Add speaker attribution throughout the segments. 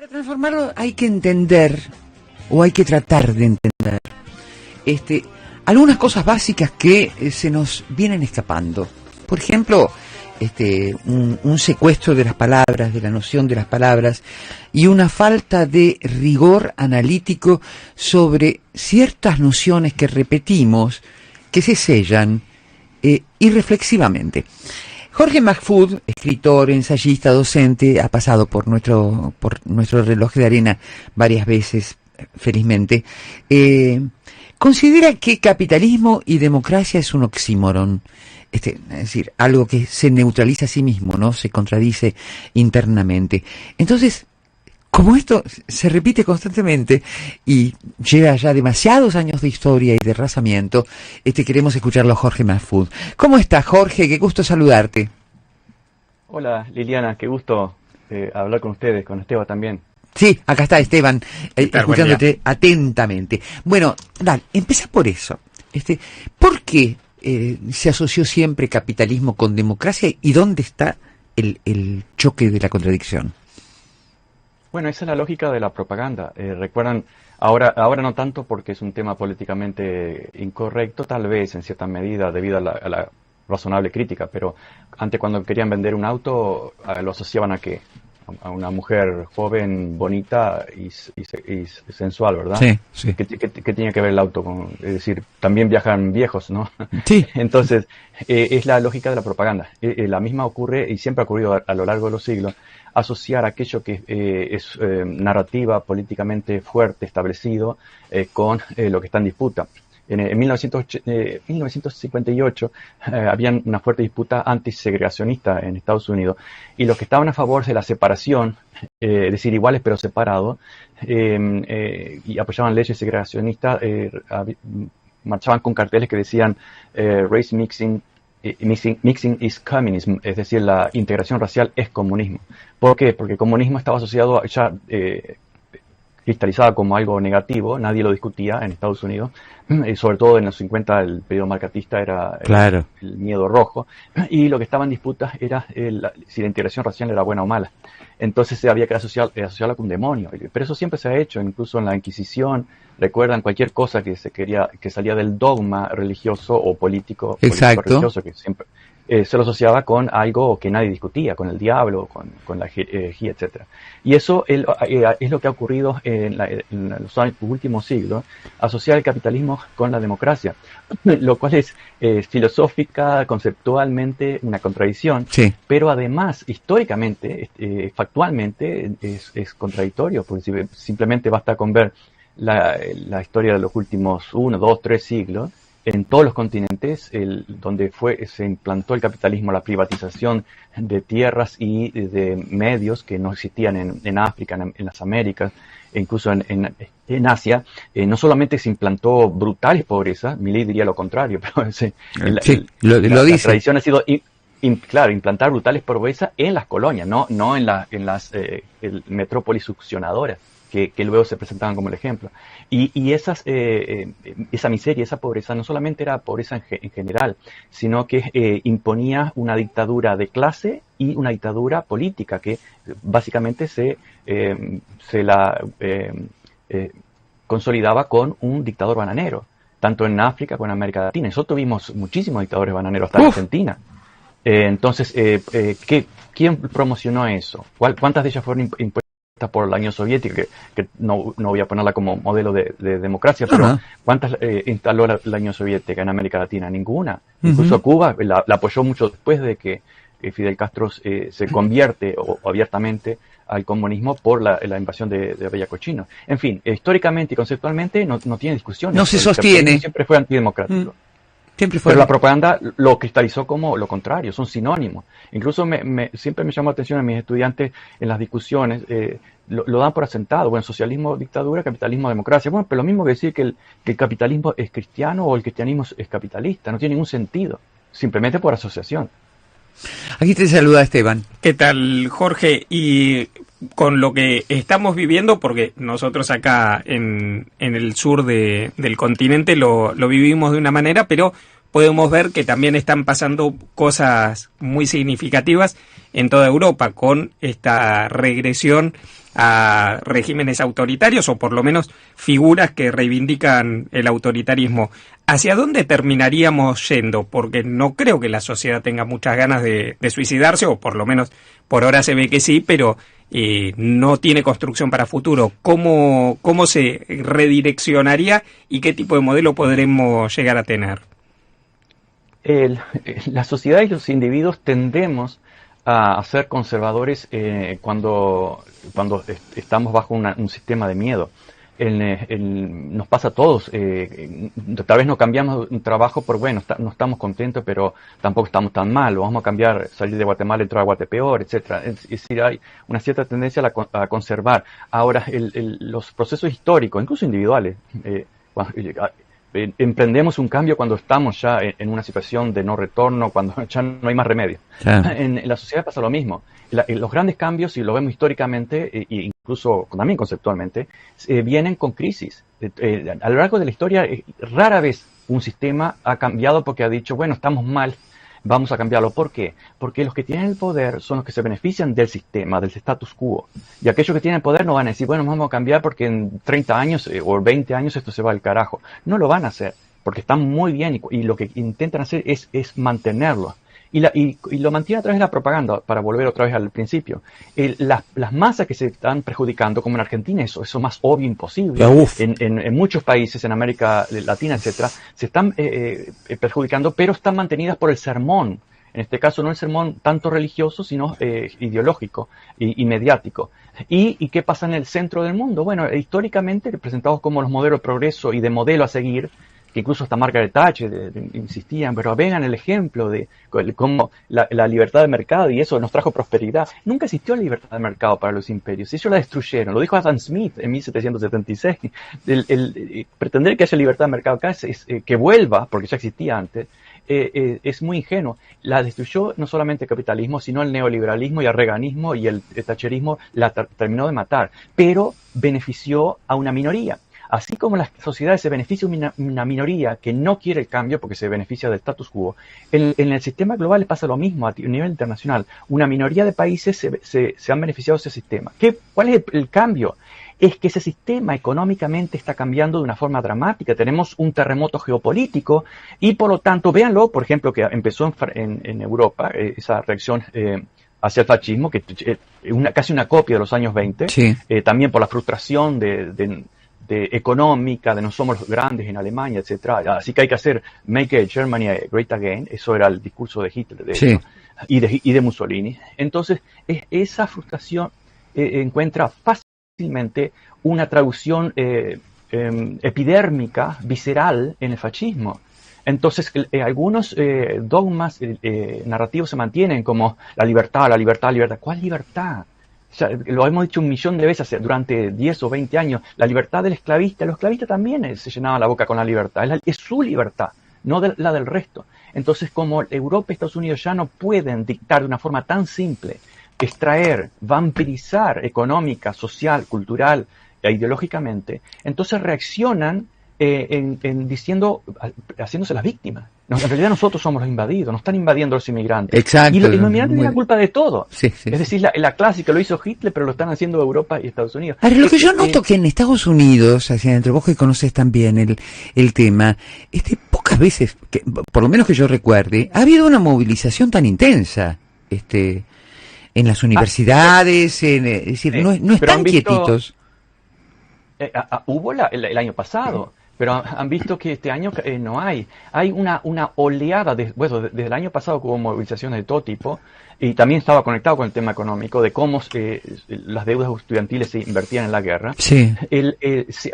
Speaker 1: Para transformarlo hay que entender, o hay que tratar de entender, algunas cosas básicas que se nos vienen escapando. Por ejemplo, un secuestro de las palabras, de la noción de las palabras, y una falta de rigor analítico sobre ciertas nociones que repetimos, que se sellan irreflexivamente. Jorge Mahfoud, escritor, ensayista, docente, ha pasado por nuestro reloj de arena varias veces, felizmente. Considera que capitalismo y democracia es un oxímoron, es decir, algo que se neutraliza a sí mismo, ¿no? Se contradice internamente. Entonces, como esto se repite constantemente y lleva ya demasiados años de historia y de razamiento, queremos escucharlo a Jorge Mahfoud. ¿Cómo estás, Jorge? Qué gusto saludarte.
Speaker 2: Hola, Liliana, qué gusto hablar con ustedes, con Esteban también.
Speaker 1: Sí, acá está Esteban, escuchándote atentamente. Bueno, dale, empieza por eso. ¿Por qué se asoció siempre capitalismo con democracia y dónde está el choque de la contradicción?
Speaker 2: Bueno, esa es la lógica de la propaganda. Recuerdan, ahora no tanto porque es un tema políticamente incorrecto, tal vez en cierta medida debido a la razonable crítica, pero antes cuando querían vender un auto lo asociaban a qué? A una mujer joven, bonita y sensual, ¿verdad?
Speaker 1: Sí, sí.
Speaker 2: ¿Qué tiene que ver el auto con? Es decir, también viajan viejos, ¿no?
Speaker 1: Sí.
Speaker 2: Entonces, es la lógica de la propaganda. La misma ocurre y siempre ha ocurrido a lo largo de los siglos, asociar aquello que es narrativa políticamente fuerte, establecido, con lo que está en disputa. En 1958 había una fuerte disputa antisegregacionista en Estados Unidos y los que estaban a favor de la separación, es decir, iguales pero separados, y apoyaban leyes segregacionistas, marchaban con carteles que decían race mixing is communism, es decir, la integración racial es comunismo. ¿Por qué? Porque el comunismo estaba asociado ya cristalizada como algo negativo, nadie lo discutía en Estados Unidos, sobre todo en los 50 el periodo marxista era
Speaker 1: Claro.
Speaker 2: el miedo rojo, y lo que estaba en disputa era si la integración racial era buena o mala. Entonces había que asociarla con un demonio, pero eso siempre se ha hecho, incluso en la Inquisición, recuerdan cualquier cosa que salía del dogma religioso o político religioso, que siempre se lo asociaba con algo que nadie discutía, con el diablo, con la herejía, etc. Y eso es lo que ha ocurrido en los últimos siglos, asociar el capitalismo con la democracia, lo cual es filosófica, conceptualmente una contradicción,
Speaker 1: Sí.
Speaker 2: pero además históricamente, factualmente es contradictorio, porque simplemente basta con ver la historia de los últimos 1, 2, 3 siglos, en todos los continentes, donde se implantó el capitalismo, la privatización de tierras y de medios que no existían en África, en las Américas, e incluso en Asia, no solamente se implantó brutal pobreza, Milei diría lo contrario, pero
Speaker 1: lo dice.
Speaker 2: La tradición ha sido, claro, implantar brutales pobreza en las colonias, no en las metrópolis succionadoras. Que luego se presentaban como el ejemplo. Y esa miseria, esa pobreza, no solamente era pobreza en general, sino que imponía una dictadura de clase y una dictadura política que básicamente se consolidaba con un dictador bananero, tanto en África como en América Latina. Nosotros tuvimos muchísimos dictadores bananeros hasta en Argentina. Entonces, ¿quién promocionó eso? ¿Cuántas de ellas fueron impuestas por la Unión Soviética, que no voy a ponerla como modelo de democracia, pero ¿cuántas instaló la Unión Soviética en América Latina? Ninguna. Incluso Cuba la apoyó mucho después de que Fidel Castro se convierte abiertamente al comunismo por la invasión de Bellacochino. En fin, históricamente y conceptualmente no tiene discusión.
Speaker 1: No se sostiene.
Speaker 2: Siempre fue antidemocrático.
Speaker 1: Pero
Speaker 2: la propaganda lo cristalizó como lo contrario, son sinónimos. Incluso siempre me llamó la atención a mis estudiantes en las discusiones, lo dan por asentado. Bueno, socialismo, dictadura, capitalismo, democracia. Bueno, pero lo mismo que decir que el capitalismo es cristiano o el cristianismo es capitalista. No tiene ningún sentido, simplemente por asociación.
Speaker 1: Aquí te saluda Esteban.
Speaker 3: ¿Qué tal, Jorge? Y con lo que estamos viviendo, porque nosotros acá en el sur del continente lo vivimos de una manera, pero podemos ver que también están pasando cosas muy significativas en toda Europa con esta regresión a regímenes autoritarios o por lo menos figuras que reivindican el autoritarismo. ¿Hacia dónde terminaríamos yendo? Porque no creo que la sociedad tenga muchas ganas de suicidarse, o por lo menos por ahora se ve que sí, pero no tiene construcción para futuro. ¿Cómo se redireccionaría y qué tipo de modelo podremos llegar a tener?
Speaker 2: La sociedad y los individuos tendemos a ser conservadores cuando estamos bajo un sistema de miedo. Nos pasa a todos. Tal vez no cambiamos un trabajo por, bueno, no estamos contentos, pero tampoco estamos tan mal. Vamos a cambiar, salir de Guatemala, entrar a Guatepeor, etcétera. Es decir, hay una cierta tendencia a conservar. Ahora, los procesos históricos, incluso individuales, emprendemos un cambio cuando estamos ya en una situación de no retorno, cuando ya no hay más remedio. Claro. En la sociedad pasa lo mismo. Los grandes cambios, si lo vemos históricamente e incluso también conceptualmente, vienen con crisis. A lo largo de la historia, rara vez un sistema ha cambiado porque ha dicho, bueno, estamos mal, vamos a cambiarlo. ¿Por qué? Porque los que tienen el poder son los que se benefician del sistema, del status quo. Y aquellos que tienen el poder no van a decir, bueno, vamos a cambiar porque en 30 años o 20 años esto se va al carajo. No lo van a hacer, porque están muy bien y lo que intentan hacer es mantenerlo. Y lo mantiene a través de la propaganda, para volver otra vez al principio. Las masas que se están perjudicando, como en Argentina, eso más obvio imposible. En muchos países, en América Latina, etcétera, se están perjudicando, pero están mantenidas por el sermón. En este caso, no el sermón tanto religioso, sino ideológico y mediático. ¿Y qué pasa en el centro del mundo? Bueno, históricamente, presentados como los modelos de progreso y de modelo a seguir, que incluso hasta Margaret Thatcher insistían, pero vean el ejemplo de cómo la libertad de mercado y eso nos trajo prosperidad. Nunca existió la libertad de mercado para los imperios, ellos la destruyeron. Lo dijo Adam Smith en 1776. Pretender que haya libertad de mercado acá que vuelva, porque ya existía antes, es muy ingenuo. La destruyó no solamente el capitalismo, sino el neoliberalismo y el reaganismo y el thatcherismo la terminó de matar, pero benefició a una minoría. Así como las sociedades se beneficia una minoría que no quiere el cambio porque se beneficia del status quo, en el sistema global le pasa lo mismo a nivel internacional. Una minoría de países se han beneficiado de ese sistema. ¿Cuál es el cambio? Es que ese sistema económicamente está cambiando de una forma dramática. Tenemos un terremoto geopolítico y por lo tanto, véanlo, por ejemplo, que empezó en Europa, esa reacción hacia el fascismo, que casi una copia de los años 20, sí. También por la frustración económica, de no somos los grandes en Alemania, etcétera. Así que hay que hacer Make Germany Great Again. Eso era el discurso de Hitler sí. y de Mussolini. Entonces, esa frustración encuentra fácilmente una traducción epidérmica, visceral en el fascismo. Entonces, algunos dogmas narrativos se mantienen como la libertad. ¿Cuál libertad? O sea, lo hemos dicho 1.000.000 de veces durante 10 o 20 años. La libertad del esclavista. Los esclavistas también se llenaban la boca con la libertad. Es su libertad, no la del resto. Entonces, como Europa y Estados Unidos ya no pueden dictar de una forma tan simple, extraer, vampirizar económica, social, cultural e ideológicamente, entonces reaccionan haciéndose las víctimas. En realidad nosotros somos los invadidos, nos están invadiendo los inmigrantes.
Speaker 1: Exacto.
Speaker 2: Y los inmigrantes tienen la culpa de todo.
Speaker 1: Sí,
Speaker 2: es decir, la clásica lo hizo Hitler, pero lo están haciendo Europa y Estados Unidos.
Speaker 1: Ahora, lo que yo noto que en Estados Unidos, hacia adentro, vos que conoces también el tema, pocas veces, por lo menos que yo recuerde, ha habido una movilización tan intensa, en las universidades, es decir, no están quietitos.
Speaker 2: Hubo el año pasado, pero han visto que este año no hay. Hay una oleada, desde el año pasado hubo movilizaciones de todo tipo, y también estaba conectado con el tema económico, de cómo las deudas estudiantiles se invertían en la guerra.
Speaker 1: Sí.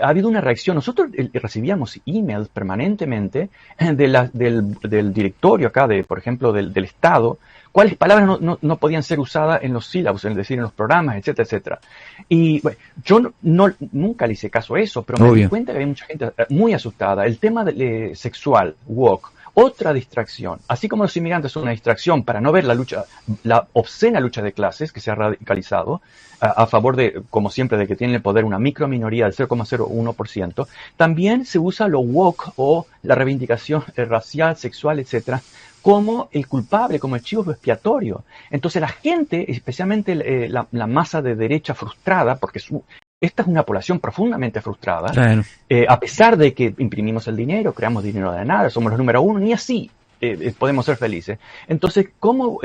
Speaker 2: Ha habido una reacción. Nosotros recibíamos emails permanentemente del directorio acá, por ejemplo, del Estado, cuáles palabras no podían ser usadas en los sílabos, es decir, en los programas, etcétera, etcétera. Y bueno, yo nunca le hice caso a eso, pero me di cuenta que había mucha gente muy asustada. El tema sexual, woke, otra distracción. Así como los inmigrantes son una distracción para no ver la obscena lucha de clases que se ha radicalizado a favor de, como siempre, de que tiene el poder una microminoría del 0,01%, también se usa lo woke o la reivindicación racial, sexual, etcétera, como el culpable, como el chivo expiatorio. Entonces la gente, especialmente la masa de derecha frustrada, porque esta es una población profundamente frustrada,
Speaker 1: Claro.
Speaker 2: A pesar de que imprimimos el dinero, creamos dinero de nada, somos los número uno, ni así podemos ser felices. Entonces, ¿cómo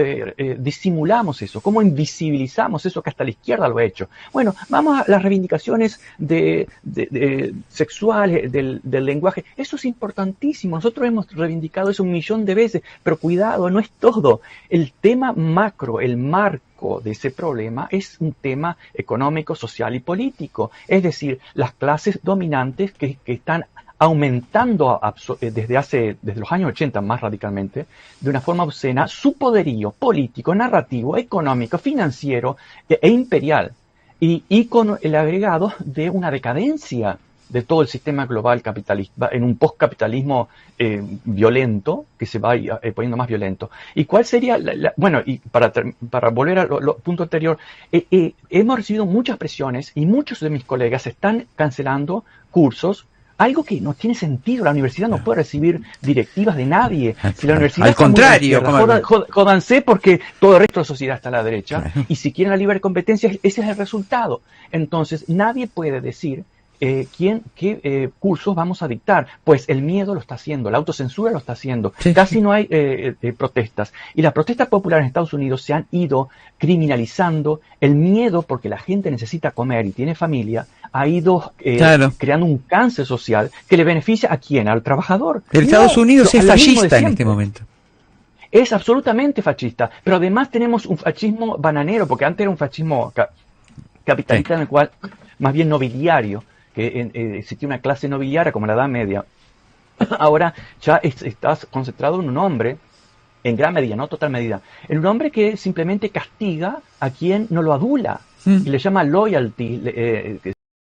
Speaker 2: disimulamos eso? ¿Cómo invisibilizamos eso que hasta la izquierda lo ha hecho? Bueno, vamos a las reivindicaciones sexuales, del lenguaje. Eso es importantísimo. Nosotros hemos reivindicado eso 1.000.000 de veces, pero cuidado, no es todo. El tema macro, el marco de ese problema es un tema económico, social y político. Es decir, las clases dominantes que están aumentando desde los años 80 más radicalmente, de una forma obscena, su poderío político, narrativo, económico, financiero e imperial. Y con el agregado de una decadencia de todo el sistema global capitalista, en un postcapitalismo violento, que se va poniendo más violento. ¿Y cuál sería? Bueno, y para volver al punto anterior, hemos recibido muchas presiones y muchos de mis colegas están cancelando cursos. Algo que no tiene sentido. La universidad no puede recibir directivas de nadie. Si la universidad
Speaker 1: al contrario,
Speaker 2: jódanse porque todo el resto de la sociedad está a la derecha. Y si quieren la libre competencia, ese es el resultado. Entonces, nadie puede decir qué cursos vamos a dictar. Pues el miedo lo está haciendo, la autocensura lo está haciendo.
Speaker 1: Sí,
Speaker 2: Casi
Speaker 1: sí.
Speaker 2: no hay protestas. Y las protestas populares en Estados Unidos se han ido criminalizando. El miedo, porque la gente necesita comer y tiene familia, ha ido
Speaker 1: Claro.
Speaker 2: creando un cáncer social que le beneficia ¿a quién? Al trabajador.
Speaker 1: Pero Estados Unidos es
Speaker 2: lo mismo de
Speaker 1: fascista en
Speaker 2: siempre.
Speaker 1: este momento.
Speaker 2: Es absolutamente fascista, pero además tenemos un fascismo bananero, porque antes era un fascismo capitalista en el cual, más bien nobiliario, que existía una clase nobiliaria como la Edad Media. Ahora ya estás concentrado en un hombre, en gran medida, no total medida, en un hombre que simplemente castiga a quien no lo adula y le llama loyalty,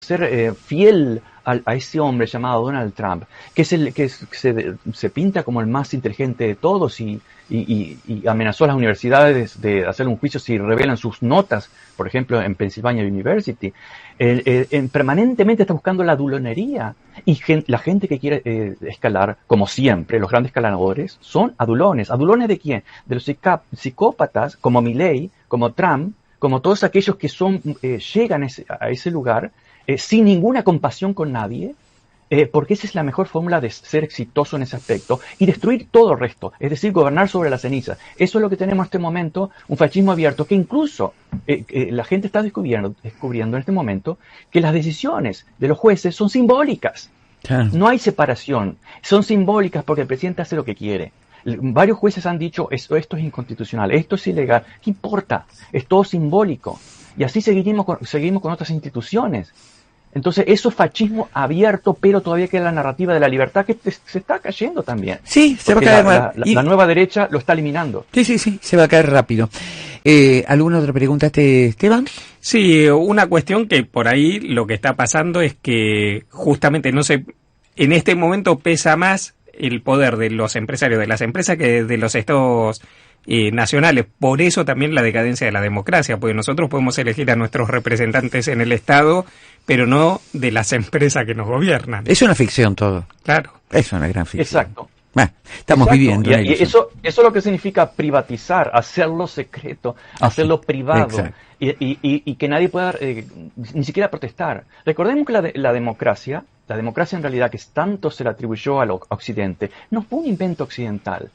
Speaker 2: ser fiel a ese hombre llamado Donald Trump, que es el que se pinta como el más inteligente de todos y amenazó a las universidades de hacer un juicio si revelan sus notas, por ejemplo, en Pennsylvania University. Permanentemente está buscando la adulonería. Y la gente que quiere escalar, como siempre, los grandes escaladores, son adulones. ¿Adulones de quién? De los psicópatas, como Milley, como Trump, como todos aquellos que llegan a ese lugar sin ninguna compasión con nadie, porque esa es la mejor fórmula de ser exitoso en ese aspecto y destruir todo el resto, es decir, gobernar sobre la ceniza. Eso es lo que tenemos en este momento, un fascismo abierto, que incluso la gente está descubriendo en este momento que las decisiones de los jueces son simbólicas.
Speaker 1: Claro.
Speaker 2: No hay separación, son simbólicas porque el presidente hace lo que quiere. Varios jueces han dicho esto es inconstitucional, esto es ilegal. ¿Qué importa? Es todo simbólico. Y así seguimos con otras instituciones. Entonces, eso es fascismo abierto, pero todavía queda la narrativa de la libertad que se está cayendo también.
Speaker 1: Sí, se va a caer.
Speaker 2: La nueva derecha lo está eliminando.
Speaker 1: Sí, se va a caer rápido. ¿Alguna otra pregunta, Esteban?
Speaker 3: Sí, una cuestión que por ahí lo que está pasando es que justamente en este momento pesa más el poder de los empresarios, de las empresas, que de los estados nacionales. Por eso también la decadencia de la democracia, porque nosotros podemos elegir a nuestros representantes en el Estado, pero no de las empresas que nos gobiernan.
Speaker 1: Es una ficción todo.
Speaker 3: Claro.
Speaker 1: Es una gran ficción.
Speaker 2: Exacto.
Speaker 1: Bueno, estamos viviendo.
Speaker 2: Y eso es lo que significa privatizar, hacerlo secreto, hacerlo privado, y que nadie pueda ni siquiera protestar. Recordemos que la democracia en realidad que tanto se le atribuyó al Occidente, no fue un invento occidental.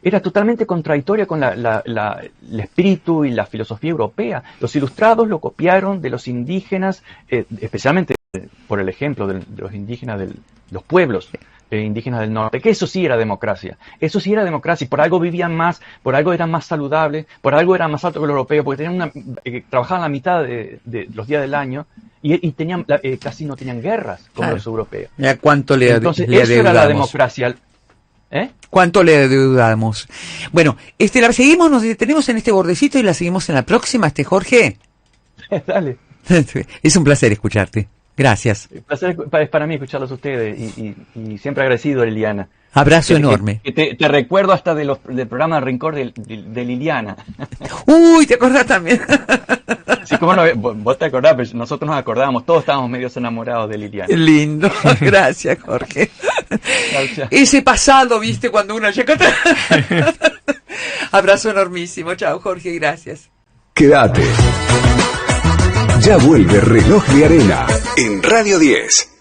Speaker 2: Era totalmente contradictoria con el espíritu y la filosofía europea. Los ilustrados lo copiaron de los indígenas, especialmente por el ejemplo de los indígenas, de los pueblos indígenas del norte, que eso sí era democracia. Eso sí era democracia, y por algo vivían más, por algo eran más saludables, por algo eran más altos que los europeos, porque tenían trabajaban la mitad de los días del año y tenían casi no tenían guerras como los europeos.
Speaker 1: ¿Cuánto le
Speaker 2: Entonces,
Speaker 1: le
Speaker 2: eso era la
Speaker 1: adeudamos?
Speaker 2: democracia.
Speaker 1: ¿Cuánto le adeudamos? Bueno, la seguimos, nos detenemos en este bordecito y la seguimos en la próxima, Jorge.
Speaker 2: Dale.
Speaker 1: Es un placer escucharte. Gracias.
Speaker 2: El placer es para mí escucharlos a ustedes y siempre agradecido, Liliana.
Speaker 1: Abrazo enorme.
Speaker 2: Te recuerdo hasta del programa de Rincón de Liliana.
Speaker 1: Uy, ¿te acordás también?
Speaker 2: Sí, cómo no, vos te acordás, pero nosotros nos acordábamos, todos estábamos medio enamorados de Liliana.
Speaker 1: Lindo, gracias, Jorge. Ese pasado, viste, cuando uno llega. Abrazo enormísimo. Chao, Jorge, gracias.
Speaker 4: Quédate. Ya vuelve Reloj de Arena en Radio 10.